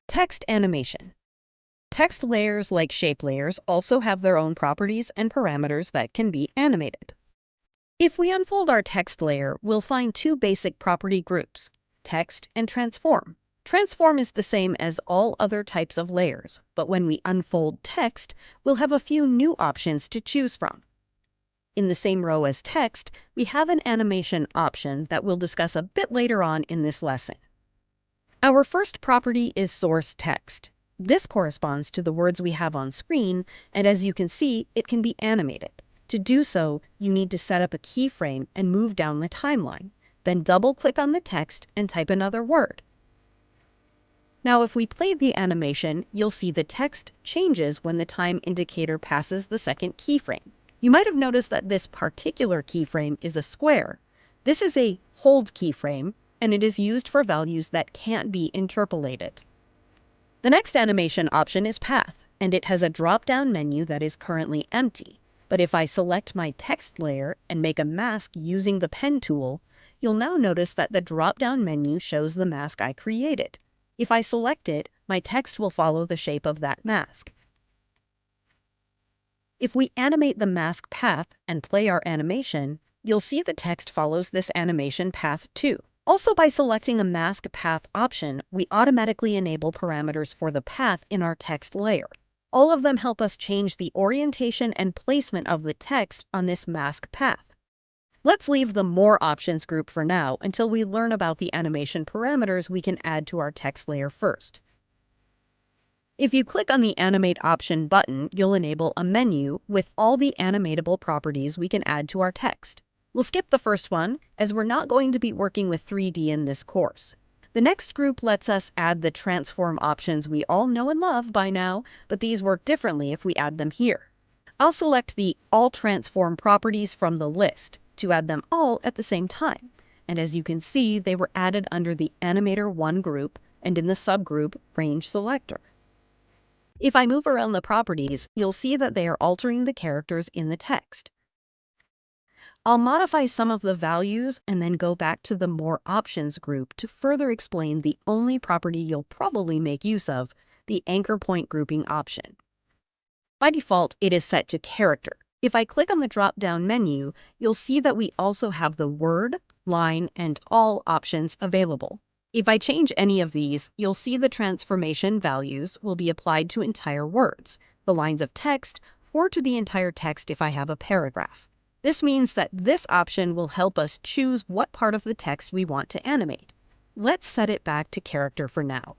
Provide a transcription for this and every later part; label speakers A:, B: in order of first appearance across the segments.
A: Text animation. Text layers, like shape layers, also have their own properties and parameters that can be animated. If we unfold our text layer, we'll find two basic property groups, text and transform. Transform is the same as all other types of layers, but when we unfold text, we'll have a few new options to choose from. In the same row as text, we have an animation option that we'll discuss a bit later on in this lesson. Our first property is source text. This corresponds to the words we have on screen, and as you can see, it can be animated. To do so, you need to set up a keyframe and move down the timeline. Then double-click on the text and type another word. Now, if we play the animation, you'll see the text changes when the time indicator passes the second keyframe. You might have noticed that this particular keyframe is a square. This is a hold keyframe, and it is used for values that can't be interpolated. The next animation option is path, and it has a drop-down menu that is currently empty. But if I select my text layer and make a mask using the pen tool, you'll now notice that the drop-down menu shows the mask I created. If I select it, my text will follow the shape of that mask. If we animate the mask path and play our animation, you'll see the text follows this animation path too. Also, by selecting a mask path option, we automatically enable parameters for the path in our text layer. All of them help us change the orientation and placement of the text on this mask path. Let's leave the More Options group for now until we learn about the animation parameters we can add to our text layer first. If you click on the Animate option button, you'll enable a menu with all the animatable properties we can add to our text. We'll skip the first one, as we're not going to be working with 3D in this course. The next group lets us add the transform options we all know and love by now, but these work differently if we add them here. I'll select the All Transform properties from the list to add them all at the same time. And as you can see, they were added under the Animator 1 group and in the subgroup Range Selector. If I move around the properties, you'll see that they are altering the characters in the text. I'll modify some of the values and then go back to the More Options group to further explain the only property you'll probably make use of, the anchor point grouping option. By default, it is set to character. If I click on the drop-down menu, you'll see that we also have the word, line, and all options available. If I change any of these, you'll see the transformation values will be applied to entire words, the lines of text, or to the entire text if I have a paragraph. This means that this option will help us choose what part of the text we want to animate. Let's set it back to character for now.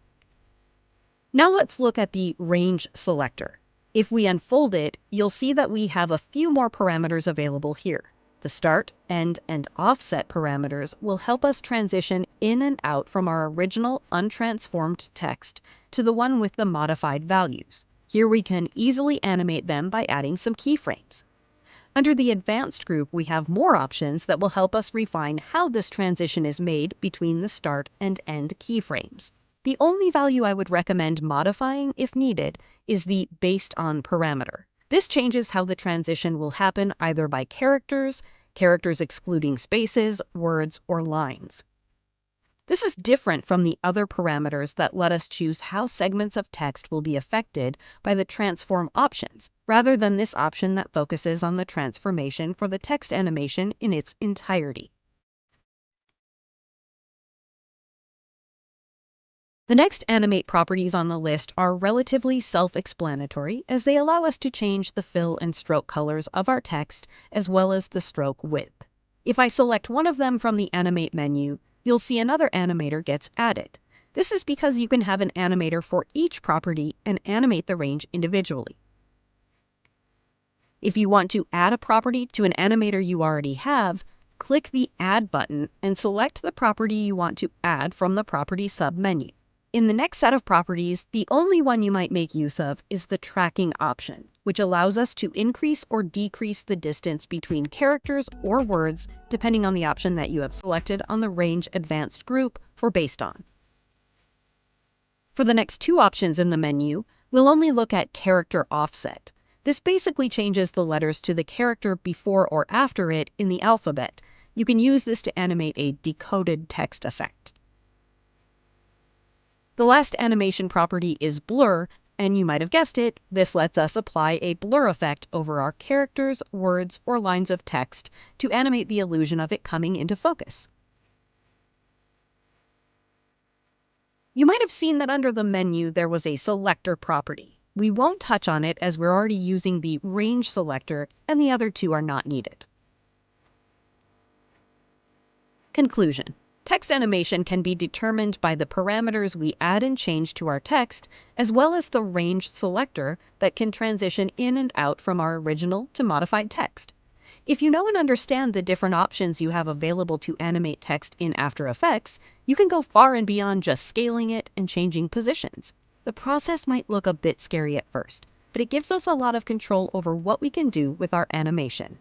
A: Now let's look at the Range Selector. If we unfold it, you'll see that we have a few more parameters available here. The start, end, and offset parameters will help us transition in and out from our original untransformed text to the one with the modified values. Here we can easily animate them by adding some keyframes. Under the Advanced group, we have more options that will help us refine how this transition is made between the start and end keyframes. The only value I would recommend modifying, if needed, is the Based On parameter. This changes how the transition will happen either by characters excluding spaces, words, or lines. This is different from the other parameters that let us choose how segments of text will be affected by the transform options, rather than this option that focuses on the transformation for the text animation in its entirety. The next animate properties on the list are relatively self-explanatory, as they allow us to change the fill and stroke colors of our text as well as the stroke width. If I select one of them from the Animate menu, you'll see another animator gets added. This is because you can have an animator for each property and animate the range individually. If you want to add a property to an animator you already have, click the Add button and select the property you want to add from the Property submenu. In the next set of properties, the only one you might make use of is the Tracking option, which allows us to increase or decrease the distance between characters or words depending on the option that you have selected on the Range Advanced group for Based On. For the next two options in the menu, we'll only look at Character Offset. This basically changes the letters to the character before or after it in the alphabet. You can use this to animate a decoded text effect. The last animation property is blur, and you might have guessed it, this lets us apply a blur effect over our characters, words, or lines of text to animate the illusion of it coming into focus. You might have seen that under the menu there was a selector property. We won't touch on it as we're already using the range selector and the other two are not needed. Conclusion. Text animation can be determined by the parameters we add and change to our text, as well as the range selector that can transition in and out from our original to modified text. If you know and understand the different options you have available to animate text in After Effects, you can go far and beyond just scaling it and changing positions. The process might look a bit scary at first, but it gives us a lot of control over what we can do with our animation.